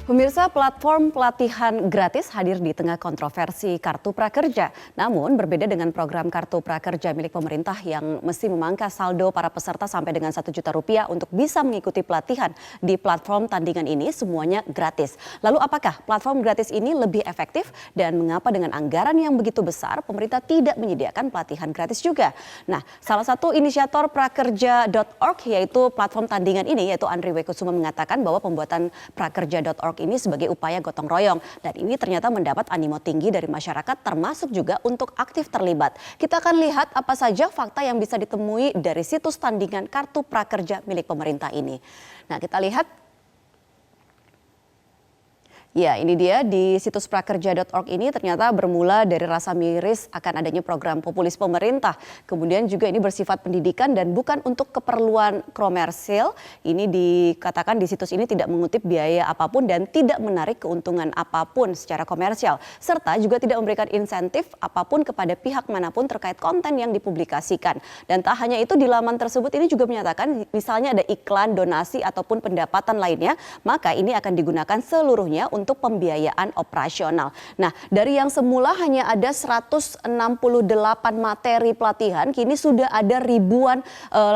Pemirsa, platform pelatihan gratis hadir di tengah kontroversi Kartu Prakerja. Namun berbeda dengan program Kartu Prakerja milik pemerintah yang mesti memangkas saldo para peserta sampai dengan 1 juta rupiah untuk bisa mengikuti pelatihan di platform tandingan ini semuanya gratis. Lalu apakah platform gratis ini lebih efektif dan mengapa dengan anggaran yang begitu besar pemerintah tidak menyediakan pelatihan gratis juga? Nah, salah satu inisiator prakerja.org yaitu platform tandingan ini yaitu Andri Wekusuma mengatakan bahwa pembuatan prakerja.org ini sebagai upaya gotong royong dan ini ternyata mendapat animo tinggi dari masyarakat termasuk juga untuk aktif terlibat. Kita akan lihat apa saja fakta yang bisa ditemui dari situs tandingan Kartu Prakerja milik pemerintah ini. Nah, kita lihat. Ya, ini dia di situs prakerja.org ini ternyata bermula dari rasa miris akan adanya program populis pemerintah. Kemudian juga ini bersifat pendidikan dan bukan untuk keperluan komersil. Ini dikatakan di situs ini tidak mengutip biaya apapun dan tidak menarik keuntungan apapun secara komersial. Serta juga tidak memberikan insentif apapun kepada pihak manapun terkait konten yang dipublikasikan. Dan tak hanya itu, di laman tersebut ini juga menyatakan misalnya ada iklan, donasi ataupun pendapatan lainnya, maka ini akan digunakan seluruhnya untuk pembiayaan operasional. Nah, dari yang semula hanya ada 168 materi pelatihan, kini sudah ada ribuan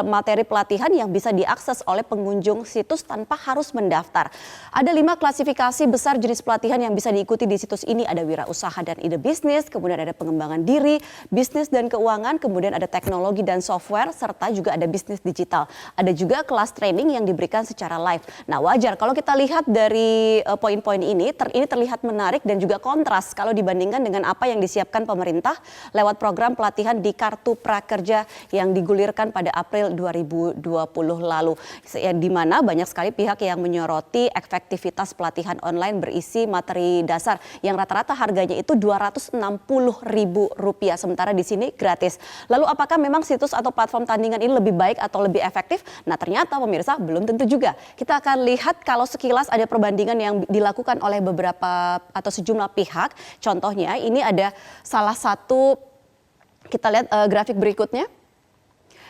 materi pelatihan yang bisa diakses oleh pengunjung situs tanpa harus mendaftar. Ada 5 klasifikasi besar jenis pelatihan yang bisa diikuti di situs ini. Ada wirausaha dan ide bisnis, kemudian ada pengembangan diri, bisnis dan keuangan, kemudian ada teknologi dan software, serta juga ada bisnis digital. Ada juga kelas training yang diberikan secara live. Nah, wajar kalau kita lihat dari poin-poin ini terlihat menarik dan juga kontras kalau dibandingkan dengan apa yang disiapkan pemerintah lewat program pelatihan di Kartu Prakerja yang digulirkan pada April 2020 lalu. Di mana banyak sekali pihak yang menyoroti efektivitas pelatihan online berisi materi dasar yang rata-rata harganya itu Rp260.000, sementara di sini gratis. Lalu apakah memang situs atau platform tandingan ini lebih baik atau lebih efektif? Nah, ternyata pemirsa belum tentu juga. Kita akan lihat kalau sekilas ada perbandingan yang dilakukan oleh beberapa atau sejumlah pihak. Contohnya ini ada salah satu, kita lihat grafik berikutnya.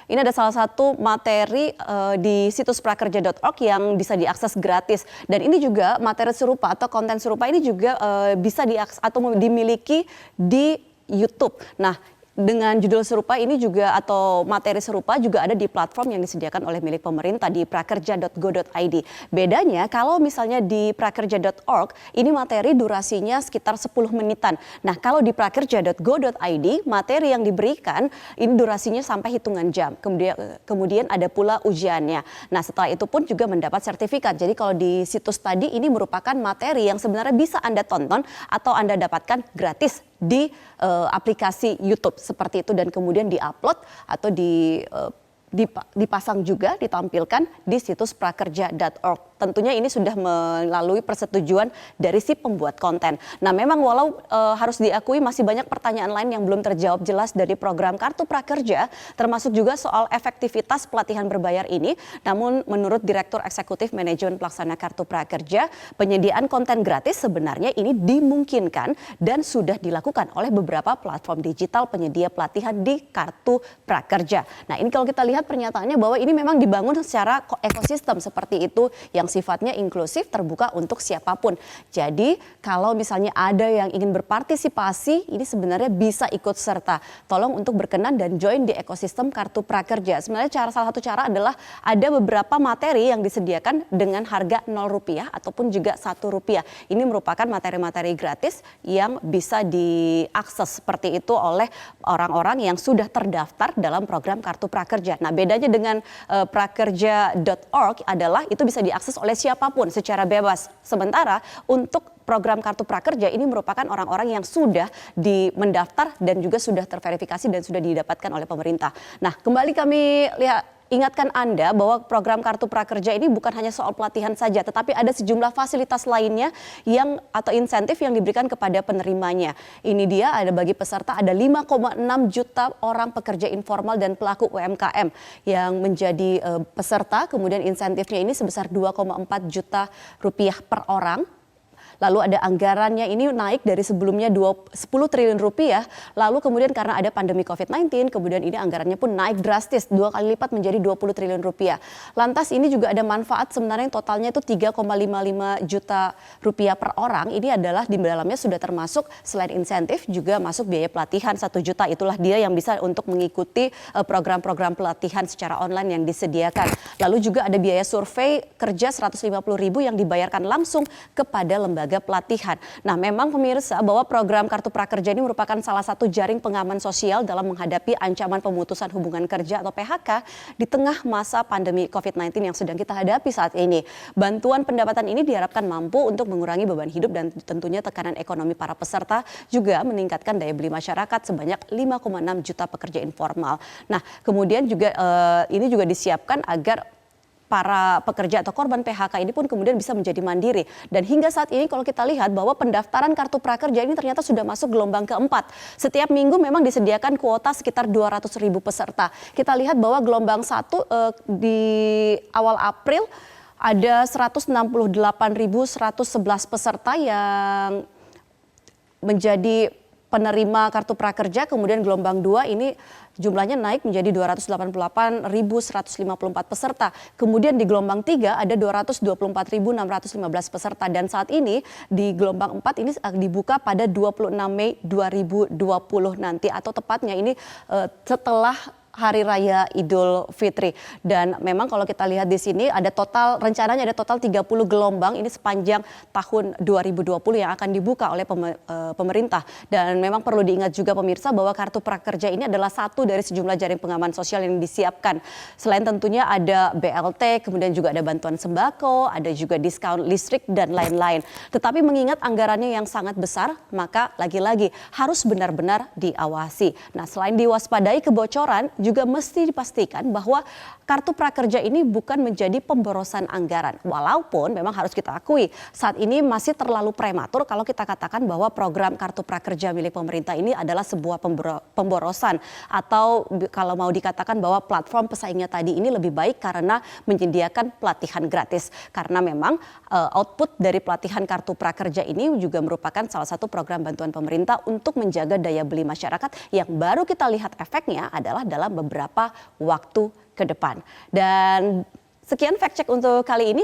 Ini ada salah satu materi di situs prakerja.org yang bisa diakses gratis. Dan ini juga materi serupa atau konten serupa ini juga bisa diakses atau dimiliki di YouTube. Nah, dengan judul serupa ini juga atau materi serupa juga ada di platform yang disediakan oleh milik pemerintah di prakerja.go.id. Bedanya kalau misalnya di prakerja.org ini materi durasinya sekitar 10 menitan. Nah, kalau di prakerja.go.id materi yang diberikan ini durasinya sampai hitungan jam. Kemudian ada pula ujiannya. Nah, setelah itu pun juga mendapat sertifikat. Jadi kalau di situs tadi ini merupakan materi yang sebenarnya bisa Anda tonton atau Anda dapatkan gratis di aplikasi YouTube seperti itu dan kemudian diupload atau dipasang juga, ditampilkan di situs prakerja.org. Tentunya ini sudah melalui persetujuan dari si pembuat konten. Nah, memang walau harus diakui masih banyak pertanyaan lain yang belum terjawab jelas dari program Kartu Prakerja, termasuk juga soal efektivitas pelatihan berbayar ini. Namun menurut Direktur Eksekutif Manajemen Pelaksana Kartu Prakerja, penyediaan konten gratis sebenarnya ini dimungkinkan dan sudah dilakukan oleh beberapa platform digital penyedia pelatihan di Kartu Prakerja. Nah, ini kalau kita lihat pernyataannya bahwa ini memang dibangun secara ekosistem seperti itu yang sifatnya inklusif, terbuka untuk siapapun. Jadi kalau misalnya ada yang ingin berpartisipasi, ini sebenarnya bisa ikut serta. Tolong untuk berkenan dan join di ekosistem Kartu Prakerja. Sebenarnya salah satu cara adalah ada beberapa materi yang disediakan dengan harga Rp0 ataupun juga Rp1. Ini merupakan materi-materi gratis yang bisa diakses seperti itu oleh orang-orang yang sudah terdaftar dalam program Kartu Prakerja. Nah, bedanya dengan prakerja.org adalah itu bisa diakses oleh siapapun secara bebas. Sementara untuk program Kartu Prakerja ini merupakan orang-orang yang sudah mendaftar dan juga sudah terverifikasi dan sudah didapatkan oleh pemerintah. Nah, kembali kami ingatkan Anda bahwa program Kartu Prakerja ini bukan hanya soal pelatihan saja, tetapi ada sejumlah fasilitas lainnya atau insentif yang diberikan kepada penerimanya. Ini dia, ada bagi peserta ada 5,6 juta orang pekerja informal dan pelaku UMKM yang menjadi peserta. Kemudian insentifnya ini sebesar Rp2,4 juta per orang. Lalu ada anggarannya ini naik dari sebelumnya 10 triliun rupiah, lalu kemudian karena ada pandemi COVID-19, kemudian ini anggarannya pun naik drastis 2 kali lipat menjadi 20 triliun rupiah. Lantas ini juga ada manfaat sebenarnya yang totalnya itu 3,55 juta rupiah per orang. Ini adalah di dalamnya sudah termasuk selain insentif juga masuk biaya pelatihan 1 juta. Itulah dia yang bisa untuk mengikuti program-program pelatihan secara online yang disediakan. Lalu juga ada biaya survei kerja 150.000 yang dibayarkan langsung kepada lembaga pelatihan. Nah, memang pemirsa bahwa program Kartu Prakerja ini merupakan salah satu jaring pengaman sosial dalam menghadapi ancaman pemutusan hubungan kerja atau PHK di tengah masa pandemi COVID-19 yang sedang kita hadapi saat ini. Bantuan pendapatan ini diharapkan mampu untuk mengurangi beban hidup dan tentunya tekanan ekonomi para peserta, juga meningkatkan daya beli masyarakat sebanyak 5,6 juta pekerja informal. Nah, kemudian juga ini juga disiapkan agar para pekerja atau korban PHK ini pun kemudian bisa menjadi mandiri. Dan hingga saat ini kalau kita lihat bahwa pendaftaran Kartu Prakerja ini ternyata sudah masuk gelombang keempat. Setiap minggu memang disediakan kuota sekitar 200.000 peserta. Kita lihat bahwa gelombang 1 di awal April ada 168.111 peserta yang menjadi penerima Kartu Prakerja, kemudian gelombang 2 ini jumlahnya naik menjadi 288.154 peserta. Kemudian di gelombang 3 ada 224.615 peserta dan saat ini di gelombang 4 ini dibuka pada 26 Mei 2020 nanti atau tepatnya ini setelah Hari Raya Idul Fitri. Dan memang kalau kita lihat di sini rencananya ada total 30 gelombang ini sepanjang tahun 2020 yang akan dibuka oleh pemerintah. Dan memang perlu diingat juga pemirsa bahwa Kartu Prakerja ini adalah satu dari sejumlah jaring pengaman sosial yang disiapkan. Selain tentunya ada BLT, kemudian juga ada bantuan sembako, ada juga diskon listrik dan lain-lain. Tetapi mengingat anggarannya yang sangat besar, maka lagi-lagi harus benar-benar diawasi. Nah, selain diwaspadai kebocoran, juga mesti dipastikan bahwa Kartu Prakerja ini bukan menjadi pemborosan anggaran. Walaupun memang harus kita akui saat ini masih terlalu prematur kalau kita katakan bahwa program Kartu Prakerja milik pemerintah ini adalah sebuah pemborosan. Atau kalau mau dikatakan bahwa platform pesaingnya tadi ini lebih baik karena menyediakan pelatihan gratis. Karena memang output dari pelatihan Kartu Prakerja ini juga merupakan salah satu program bantuan pemerintah untuk menjaga daya beli masyarakat yang baru kita lihat efeknya adalah dalam beberapa waktu ke depan. Dan sekian fact check untuk kali ini.